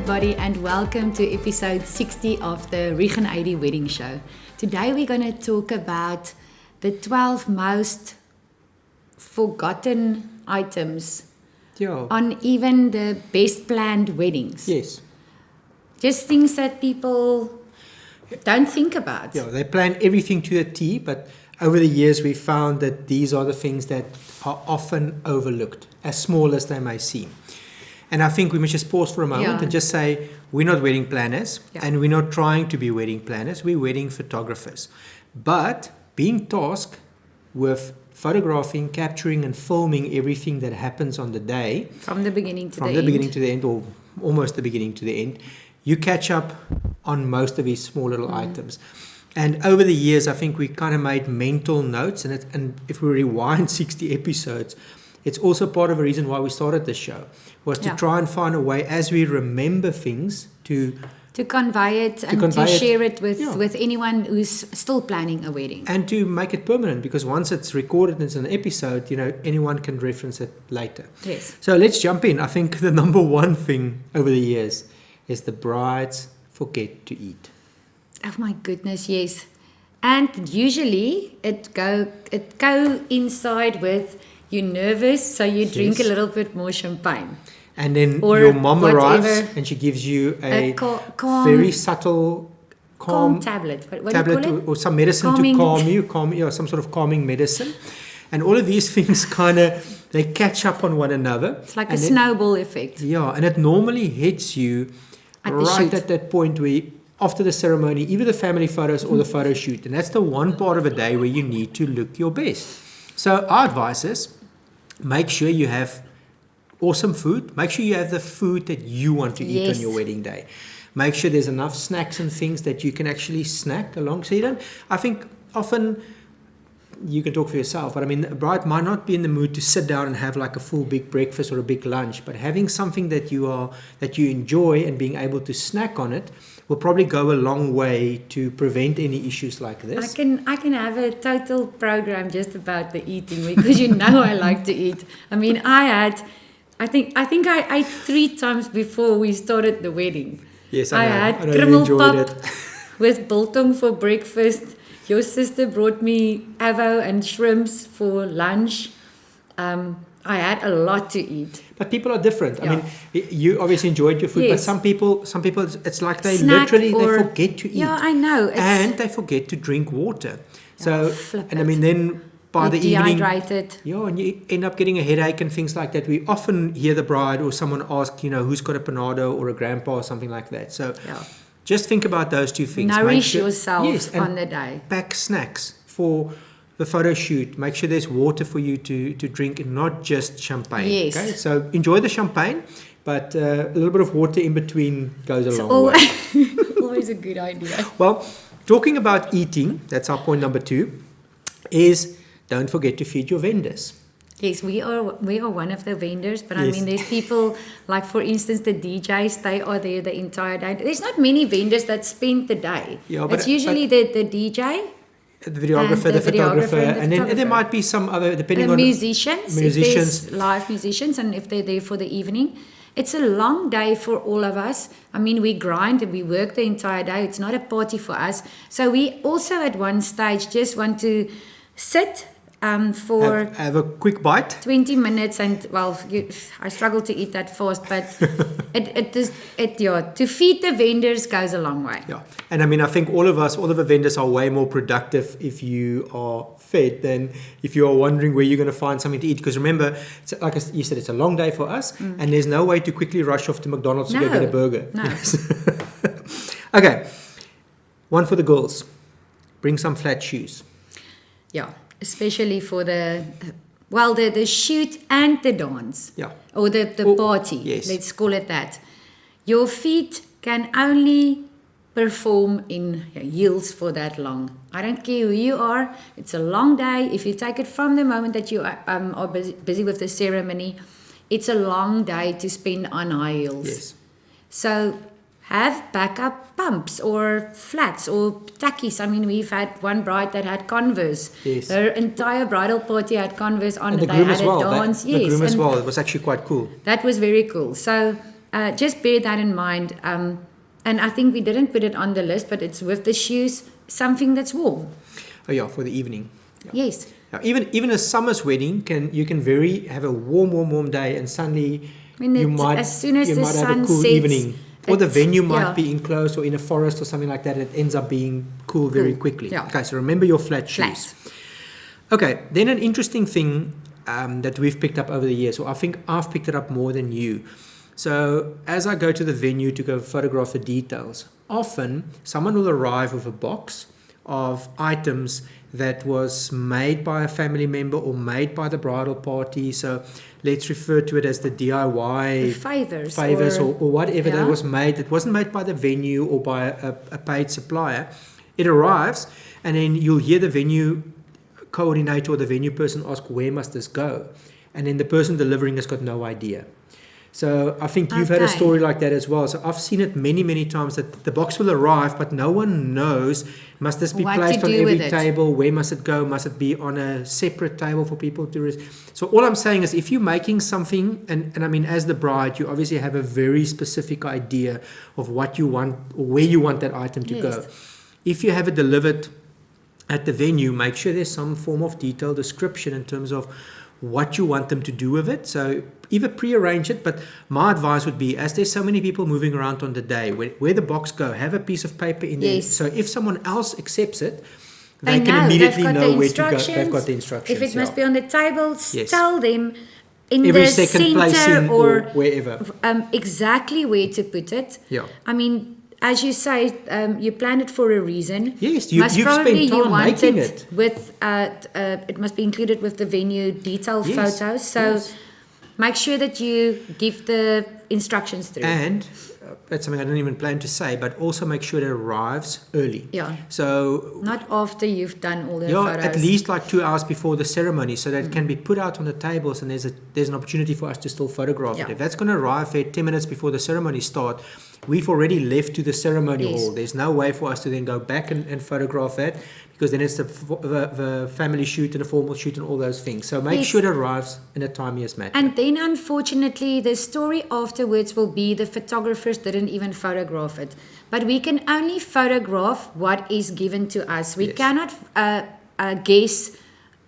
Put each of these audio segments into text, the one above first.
everybody, and welcome to episode 60 of the Rieg AD Wedding Show. Today we're going to talk about the 12 most forgotten items on even the best planned weddings. Yes. Just things that people don't think about. Yeah, they plan everything to a T, but over the years we found that these are the things that are often overlooked, as small as they may seem. And I think we must just pause for a moment and just say, we're not wedding planners, and we're not trying to be wedding planners, we're wedding photographers. But being tasked with photographing, capturing and filming everything that happens on the day. From the beginning to the end. From the beginning to the end, or almost the beginning to the end, you catch up on most of these small little items. And over the years, I think we kind of made mental notes, and if we rewind 60 episodes, it's also part of a reason why we started this show, was to try and find a way as we remember things to convey it and to share it with anyone who's still planning a wedding. And to make it permanent, because once it's recorded as an episode, anyone can reference it later. Yes. So let's jump in. I think the number one thing over the years is the brides forget to eat. Oh my goodness, yes. And usually it coincide with you're nervous, so you drink a little bit more champagne. And then your mom arrives and she gives you a very subtle calm tablet. What do you call it? Or some medicine to calm you, some sort of calming medicine. And all of these things they catch up on one another. It's like a snowball effect. Yeah, and it normally hits you right at that point where after the ceremony, either the family photos or the photo shoot. And that's the one part of a day where you need to look your best. So our advice is, make sure you have awesome food. Make sure you have the food that you want to eat on your wedding day. Make sure there's enough snacks and things that you can actually snack along. So I think often, you can talk for yourself, but I mean, a bride might not be in the mood to sit down and have like a full big breakfast or a big lunch, but having something that you enjoy and being able to snack on it will probably go a long way to prevent any issues like this. I can have a total program just about the eating, because I like to eat. I mean, I think I ate 3 times before we started the wedding. Yes, I had krummelpap with biltong for breakfast. Your sister brought me avo and shrimps for lunch. I had a lot to eat. But people are different. I mean, you obviously enjoyed your food, but some people, it's like they they forget to eat. Yeah, I know. And they forget to drink water. So, and I mean, then by the evening, dehydrated. Yeah, and you end up getting a headache and things like that. We often hear the bride or someone ask, who's got a panado or a grandpa or something like that. So, just think about those two things. Nourish yourself on the day. Pack snacks for the photo shoot. Make sure there's water for you to drink and not just champagne. Yes. Okay? So enjoy the champagne, but a little bit of water in between goes a long way. Always a good idea. Well, talking about eating, that's our point number 2, is don't forget to feed your vendors. Yes, we are one of the vendors, but I mean, there's people like, for instance, the DJs. They are there the entire day. There's not many vendors that spend the day. Yeah, but it's usually the DJ, the videographer, the photographer, and then there might be some other, depending on musicians. If there's live musicians, and if they're there for the evening. It's a long day for all of us. I mean, we grind and we work the entire day. It's not a party for us. So we also at one stage just want to sit for have a quick bite, 20 minutes, and I struggle to eat that fast, but to feed the vendors goes a long way. Yeah, and I mean, I think all of the vendors are way more productive if you are fed than if you are wondering where you're going to find something to eat. Because remember, like you said, it's a long day for us, and there's no way to quickly rush off to McDonald's to go get a burger. No. Okay, one for the girls. Bring some flat shoes. Yeah. Especially for the shoot and the dance. Yeah. Or the party. Yes. Let's call it that. Your feet can only perform in heels for that long. I don't care who you are. It's a long day. If you take it from the moment that you are busy with the ceremony, it's a long day to spend on high heels. Yes. So have backup pumps or flats or tackies. I mean, we've had one bride that had Converse. Yes. Her entire bridal party had Converse on, and they had a dance. The groom as well. It was actually quite cool. That was very cool. So just bear that in mind. And I think we didn't put it on the list, but it's with the shoes, something that's warm. Oh yeah, for the evening. Yeah. Yes. Now, even a summer's wedding you can have a warm day, and suddenly you might as soon as you the might have sun a cool sets, evening, or the venue might yeah. be enclosed or in a forest or something like that. It ends up being cool very quickly. Yeah. Okay, so remember your flat shoes. Okay, then an interesting thing that we've picked up over the years, or I think I've picked it up more than you. So as I go to the venue to go photograph the details, often someone will arrive with a box of items that was made by a family member or made by the bridal party. So let's refer to it as the DIY favors or whatever yeah. that was made. It wasn't made by the venue or by a paid supplier. It arrives, and then you'll hear the venue coordinator or the venue person ask, where must this go? And then the person delivering has got no idea. So I think you've had a story like that as well. So I've seen it many times that the box will arrive, but no one knows, must this be placed on every table? Where must it go? Must it be on a separate table for people to So all I'm saying is, if you're making something, and I mean, as the bride, you obviously have a very specific idea of what you want or where you want that item to go. If you have it delivered at the venue, make sure there's some form of detailed description in terms of what you want them to do with it. So either pre-arrange it, but my advice would be, as there's so many people moving around on the day, where the box go, have a piece of paper in there. So if someone else accepts it, they can immediately know where to go. They've got the instructions. If it must be on the table, tell them in every the second placing or wherever. Exactly where to put it. Yeah. I mean, as you say, you planned it for a reason. Yes, you've spent time making it. With it must be included with the venue detail photos. So make sure that you give the instructions through. And that's something I didn't even plan to say, but also make sure it arrives early. Yeah. So not after you've done all the photos. At least like 2 hours before the ceremony, so that it can be put out on the tables, and there's an opportunity for us to still photograph it. If that's going to arrive there 10 minutes before the ceremony starts, we've already left to the ceremony hall. There's no way for us to then go back and photograph that, because then it's the family shoot and a formal shoot and all those things. So make sure it arrives in a timeliest manner. And then unfortunately, the story afterwards will be the photographers didn't even photograph it. But we can only photograph what is given to us. We cannot guess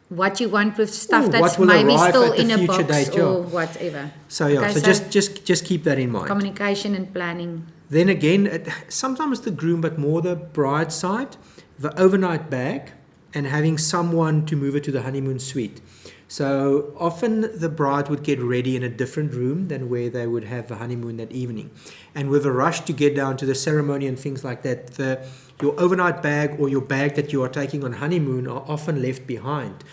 what you want with stuff that's maybe still in a box or whatever. So so just keep that in mind. Communication and planning. Then again, sometimes the groom, but more the bride side, the overnight bag, and having someone to move it to the honeymoon suite. So often the bride would get ready in a different room than where they would have the honeymoon that evening. And with a rush to get down to the ceremony and things like that, your overnight bag or your bag that you are taking on honeymoon are often left behind.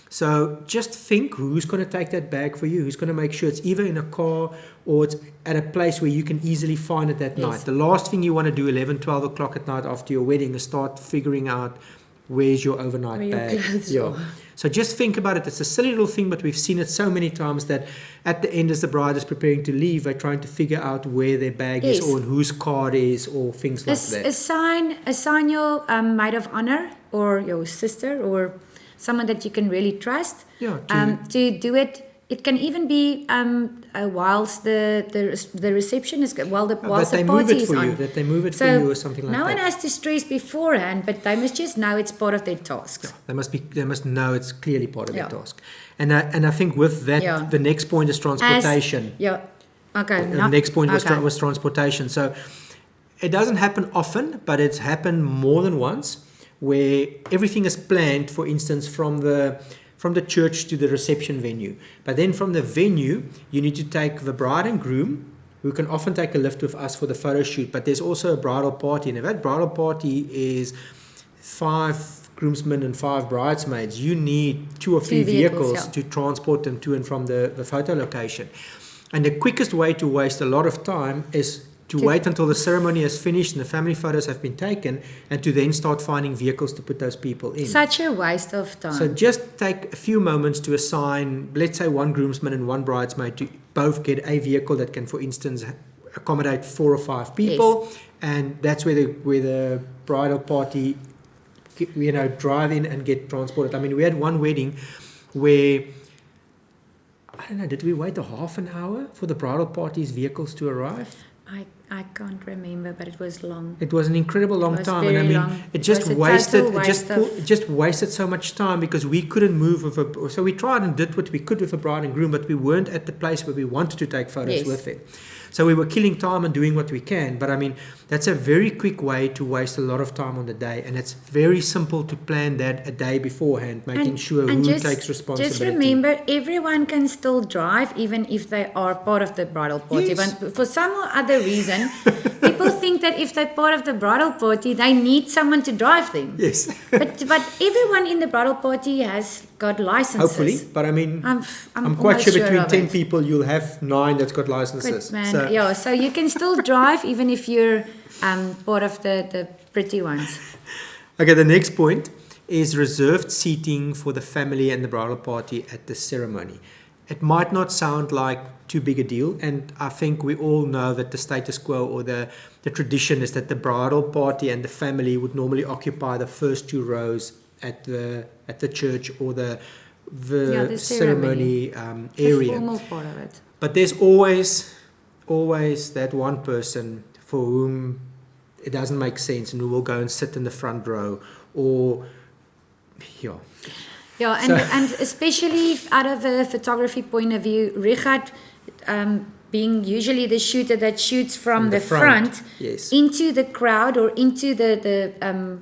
So just think, who's going to take that bag for you? Who's going to make sure it's either in a car or it's at a place where you can easily find it that night? The last thing you want to do 11, 12 o'clock at night after your wedding is start figuring out where's your overnight bag. So just think about it. It's a silly little thing, but we've seen it so many times that at the end, as the bride is preparing to leave, they're trying to figure out where their bag is or whose car it is or things like that. Assign your maid of honor or your sister or someone that you can really trust to do it. It can even be whilst the reception is while the party is on. That they move it for you or something like that. No one has to stress beforehand, but they must just know it's part of their task. They must know it's clearly part of their task. And I think with that, the next point is transportation. The next point was transportation. So it doesn't happen often, but it's happened more than once, where everything is planned, for instance, from the church to the reception venue. But then from the venue, you need to take the bride and groom, who can often take a lift with us for the photo shoot. But there's also a bridal party. And if that bridal party is 5 groomsmen and 5 bridesmaids, you need 2 or 3 vehicles to transport them to and from the photo location. And the quickest way to waste a lot of time is to wait until the ceremony is finished and the family photos have been taken, and to then start finding vehicles to put those people in. Such a waste of time. So just take a few moments to assign, let's say, 1 groomsman and 1 bridesmaid to both get a vehicle that can, for instance, accommodate 4 or 5 people, and that's where the bridal party, drive in and get transported. I mean, we had one wedding where I don't know, did we wait a half an hour for the bridal party's vehicles to arrive? I can't remember, but it was long. It was an incredible long time, very and I mean, long. it just was a wasted. total It just wasted so much time because we couldn't move with a. So we tried and did what we could with a bride and groom, but we weren't at the place where we wanted to take photos Yes. with them. So we were killing time and doing what we can. But I mean, that's a very quick way to waste a lot of time on the day, and it's very simple to plan that a day beforehand, making sure who takes responsibility. Just remember, everyone can still drive, even if they are part of the bridal party. Yes. But for some or other reason, people think that if they're part of the bridal party, they need someone to drive them. Yes. but everyone in the bridal party has got licenses. Hopefully, but I mean, I'm quite almost sure between of 10 it. people, you'll have 9 that's got licenses. Good man. So, Yeah, so you can still drive even if you're part of the pretty ones. okay, the next point is reserved seating for the family and the bridal party at the ceremony. It might not sound like too big a deal, and I think we all know that the status quo or the tradition is that the bridal party and the family would normally occupy the first 2 rows at the church or the ceremony area. The formal part of it. But there's always that one person for whom it doesn't make sense and who will go and sit in the front row or Yeah, and especially out of a photography point of view, Rieg being usually the shooter that shoots from the front yes. into the crowd or into the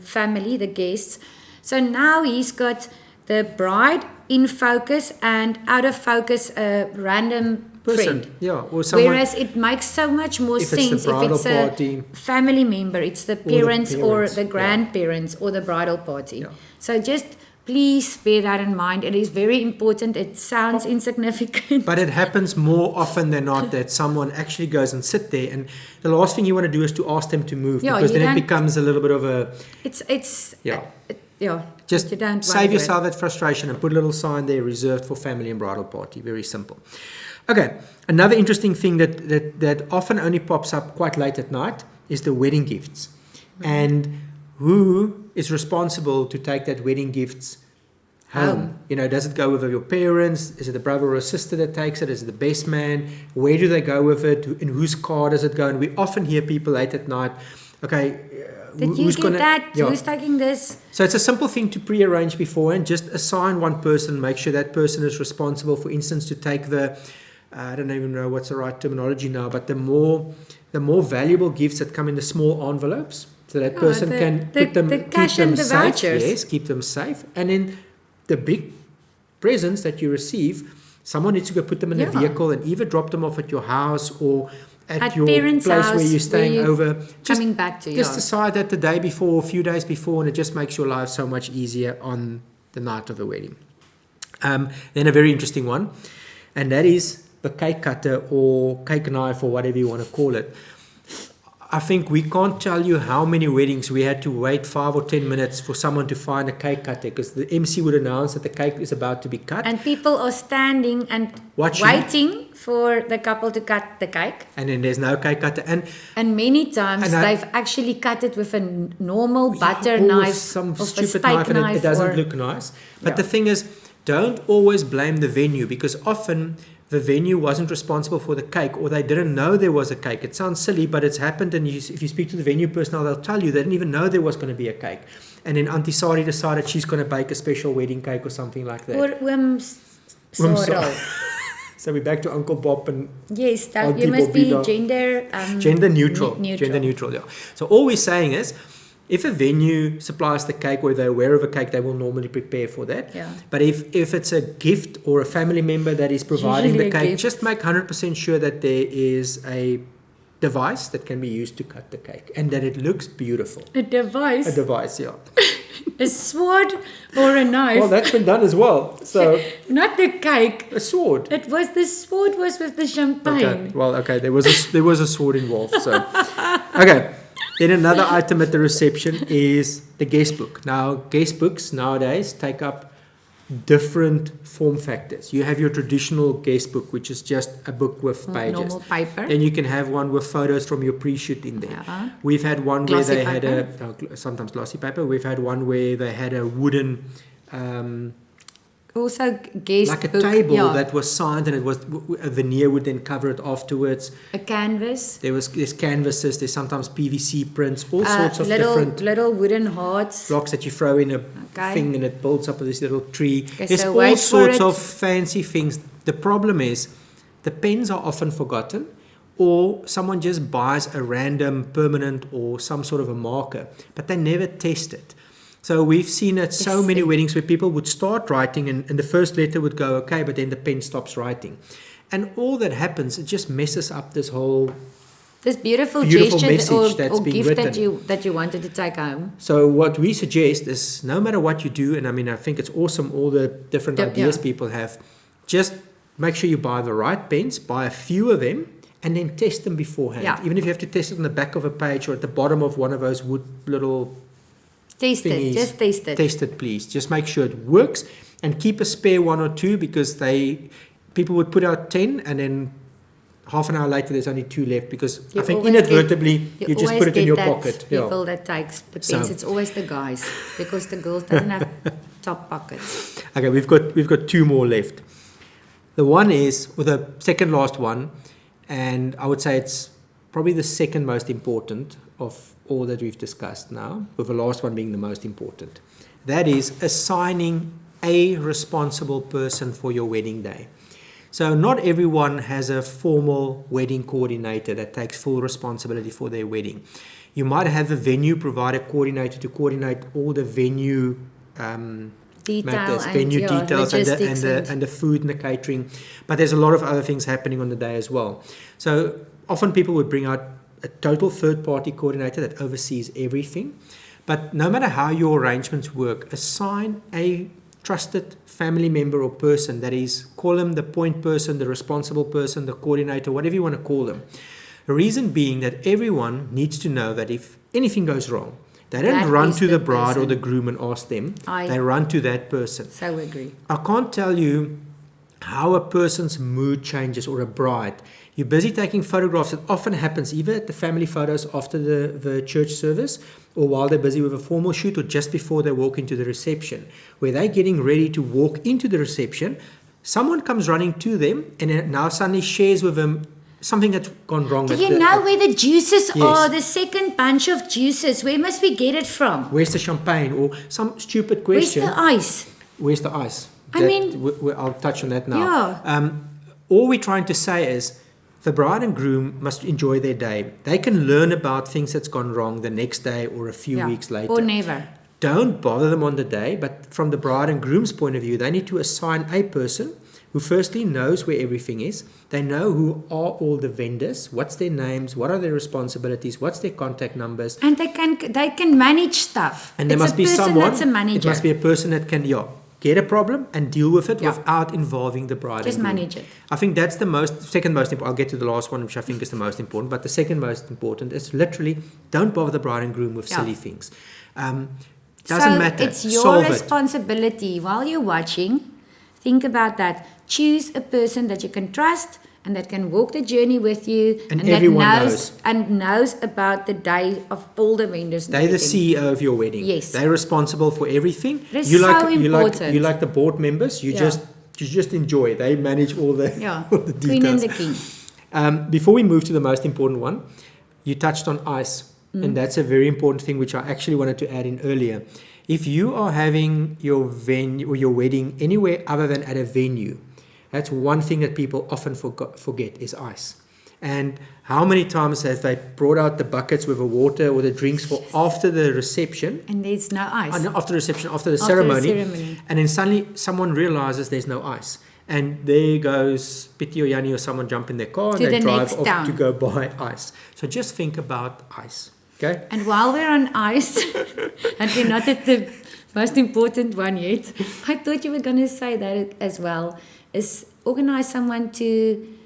family, the guests. So now he's got the bride in focus and out of focus a random person, friend. yeah, or someone. Whereas it makes so much more If sense it's the bridal if it's party, a family member, it's the parents or the yeah. grandparents or the bridal party. Yeah. So just please bear that in mind. It is very important. It sounds insignificant. But it happens more often than not that someone actually goes and sit there, and the last thing you want to do is to ask them to move, Yeah, because you then it don't- becomes a little bit of a Yeah. just you don't save want yourself that frustration and put a little sign there reserved for family and bridal party. Very simple. Okay, another interesting thing that often only pops up quite late at night is the wedding gifts. And who is responsible to take that wedding gifts home? You know, does it go with your parents? Is it a brother or a sister that takes it? Is it the best man? Where do they go with it? In whose car does it go? And we often hear people late at night, okay, Did you who's get gonna, that? yeah. Who's taking this? So it's a simple thing to pre-arrange beforehand. Just assign one person, make sure that person is responsible, for instance, to take the, I don't even know what's the right terminology now, but the more valuable gifts that come in the small envelopes, so that person can put them, keep cash them and the safe. vouchers. Yes, keep them safe. And then the big presents that you receive, someone needs to go put them in a vehicle and either drop them off at your house or at your parents' place house where you're staying over. Coming back to Just decide that the day before, a few days before, and it just makes your life so much easier on the night of the wedding. Then a very interesting one, and that is the cake cutter or cake knife or whatever you want to call it. I think we can't tell you how many weddings we had to wait 5 or 10 minutes for someone to find a cake cutter, because the MC would announce that the cake is about to be cut. And people are standing and waiting for the couple to cut the cake. And then there's no cake cutter. And many times they've actually cut it with a normal butter knife, some or stupid a steak knife, and it doesn't or, look nice. But the thing is, don't always blame the venue, because often the venue wasn't responsible for the cake, or they didn't know there was a cake. It sounds silly, but it's happened. And if you speak to the venue personnel, they'll tell you they didn't even know there was going to be a cake. And then Auntie Sari decided she's going to bake a special wedding cake or something like that. Or sorrel. So we're back to Uncle Bob and yes, that you must be gender neutral. Gender neutral, yeah. So all we're saying is, if a venue supplies the cake or they're aware of a cake, they will normally prepare for that. Yeah. But if it's a gift or a family member that is providing the cake, just make 100% sure that there is a device that can be used to cut the cake and that it looks beautiful. A device? A device, yeah. A sword or a knife? Well, that's been done as well. So not the cake. A sword. The sword was with the champagne. Okay. Well, okay. There was a sword involved. So okay. Then another item at the reception is the guest book. Now, guest books nowadays take up different form factors. You have your traditional guest book, which is just a book with pages. Normal paper. Then you can have one with photos from your pre-shoot in there. Yeah. We've had one glossy where they paper. had sometimes glossy paper. We've had one where they had a wooden also guest like a book, table yeah. that was signed, and it was a veneer would then cover it afterwards. A canvas. There's canvases. There's sometimes PVC prints, all sorts of different little wooden hearts. blocks that you throw in a Okay. thing, and it builds up with this little tree. Okay, There's so all wait for sorts it. of fancy things. The problem is the pens are often forgotten, or someone just buys a random permanent or some sort of a marker, but they never test it. So we've seen at so many weddings where people would start writing and the first letter would go okay, but then the pen stops writing. And all that happens, it just messes up this whole This beautiful message gesture that's or being gift written. that you wanted to take home. So what we suggest is no matter what you do, and I mean, I think it's awesome, all the different ideas people have, just make sure you buy the right pens, buy a few of them, and then test them beforehand. Yeah. Even if you have to test it on the back of a page or at the bottom of one of those wood little Test thingies. it. Just taste it. Test it, please. Just make sure it works, and keep a spare one or two, because people would put out 10 and then half an hour later there's only 2 left, because You I think always inadvertently you just put it in your pocket. People that takes the pens, it's always the guys, because the girls doesn't have top pockets. Okay, we've got 2 more left. The one is, or the second last one, and I would say it's probably the second most important of all that we've discussed now, with the last one being the most important. That is assigning a responsible person for your wedding day. So not everyone has a formal wedding coordinator that takes full responsibility for their wedding. You might have a venue provider coordinator to coordinate all the venue matters, venue details and the food and the catering. But there's a lot of other things happening on the day as well. So often people would bring out a total third-party coordinator that oversees everything. But no matter how your arrangements work, assign a trusted family member or person that is, call them the point person, the responsible person, the coordinator, whatever you want to call them. The reason being that everyone needs to know that if anything goes wrong, they don't run to the bride or the groom and ask them. They run to that person. So agree. I can't tell you how a person's mood changes, or a bride. You're busy taking photographs. It often happens either at the family photos after the church service, or while they're busy with a formal shoot, or just before they walk into the reception, where they're getting ready to walk into the reception. Someone comes running to them and now suddenly shares with them something that's gone wrong. Do you know where the juices are? The second bunch of juices. Where must we get it from? Where's the champagne? Or some stupid question. Where's the ice? Where's the ice? I'll touch on that now. Yeah. All we're trying to say is the bride and groom must enjoy their day. They can learn about things that's gone wrong the next day or a few weeks later. Or never. Don't bother them on the day, but from the bride and groom's point of view, they need to assign a person who firstly knows where everything is. They know who are all the vendors, what's their names, what are their responsibilities, what's their contact numbers. And they can manage stuff. And there must be someone, that's a manager. it must be a person that can get a problem and deal with it without involving the bride Just and groom. manage it. I think that's the second most important. I'll get to the last one, which I think is the most important. But the second most important is literally don't bother the bride and groom with silly things. Doesn't matter. It's your responsibility. While you're watching, think about that. Choose a person that you can trust and that can walk the journey with you, and everyone that knows about the day of all the vendors. They're the CEO of your wedding. Yes, they're responsible for everything. It's so important. You like the board members. You just enjoy. They manage all the all the details. Queen and the king. Before we move to the most important one, you touched on ice, and that's a very important thing which I actually wanted to add in earlier. If you are having your venue or your wedding anywhere other than at a venue, that's one thing that people often forget is ice. And how many times have they brought out the buckets with the water or the drinks for after the reception? And there's no ice. After the reception, after the ceremony. And then suddenly someone realizes there's no ice. And there goes Piti or Yanni or someone jump in their car and they drive off to go buy ice. So just think about ice. Okay? And while we're on ice, and we're not at the most important one yet, I thought you were going to say that as well, is organize someone to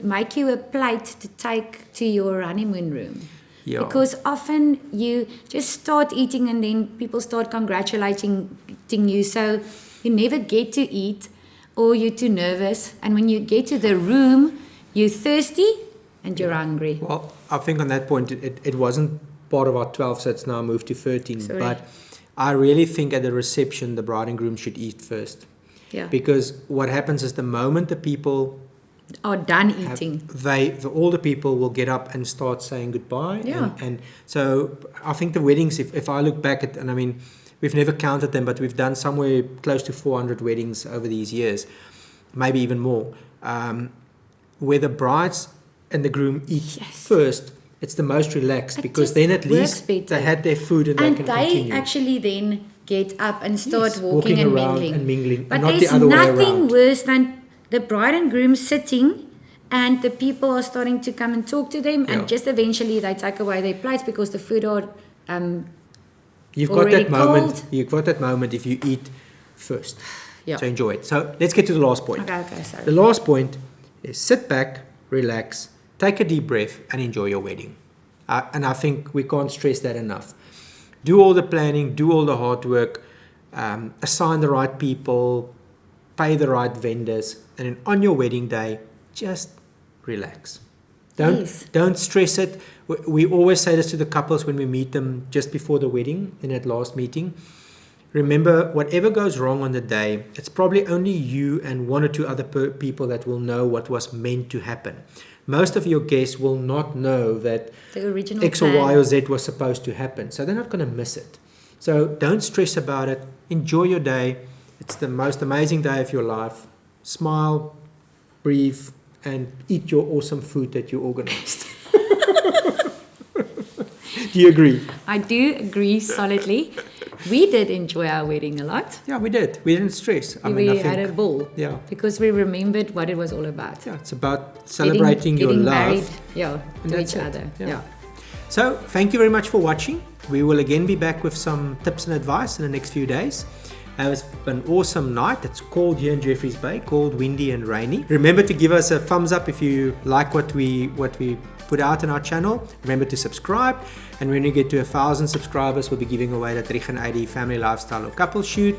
make you a plate to take to your honeymoon room. Yeah. Because often you just start eating and then people start congratulating you, so you never get to eat or you're too nervous. And when you get to the room, you're thirsty and you're hungry. Well, I think on that point, it wasn't part of our 12, so it's now moved to 13. Sorry. But I really think at the reception, the bride and groom should eat first. Yeah. Because what happens is the moment the people Are done eating. all the people will get up and start saying goodbye. Yeah. And so I think the weddings, if I look back at, and I mean, we've never counted them, but we've done somewhere close to 400 weddings over these years, maybe even more, where the brides and the groom eat first. It's the most relaxed, because then at least they had their food and they can continue. Actually then get up and start walking around and mingling. But And not there's the other way nothing around. worse than the bride and groom sitting and the people are starting to come and talk to them, and just eventually they take away their plates because the food are You've got already that moment. cold. You've got that moment if you eat first. Yeah. So enjoy it. So let's get to the last point. Okay, sorry. The last point is sit back, relax, take a deep breath, and enjoy your wedding. And I think we can't stress that enough. Do all the planning, do all the hard work, assign the right people, pay the right vendors, and then on your wedding day, just relax. Don't stress it. We always say this to the couples when we meet them just before the wedding, in that last meeting. Remember, whatever goes wrong on the day, it's probably only you and one or two other people that will know what was meant to happen. Most of your guests will not know that the original X or Y or Z was supposed to happen. So they're not going to miss it. So don't stress about it. Enjoy your day. It's the most amazing day of your life. Smile, breathe, and eat your awesome food that you organized. Do you agree? I do agree solidly. We did enjoy our wedding a lot. Yeah, we did. We didn't stress. We had a ball. Yeah. Because we remembered what it was all about. Yeah, it's about celebrating your getting love. Married, to each other. Yeah. So, thank you very much for watching. We will again be back with some tips and advice in the next few days. It was an awesome night. It's called here in Jeffreys Bay, called Windy and Rainy. Remember to give us a thumbs up if you like what we put out on our channel. Remember to subscribe, and when we get to 1,000 subscribers, we'll be giving away that Rieg AD family lifestyle or couple shoot,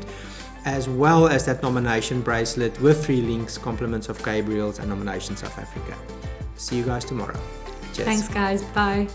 as well as that nomination bracelet with 3 links, compliments of Gabriel's and Nomination South Africa. See you guys tomorrow. Cheers. Thanks guys, bye.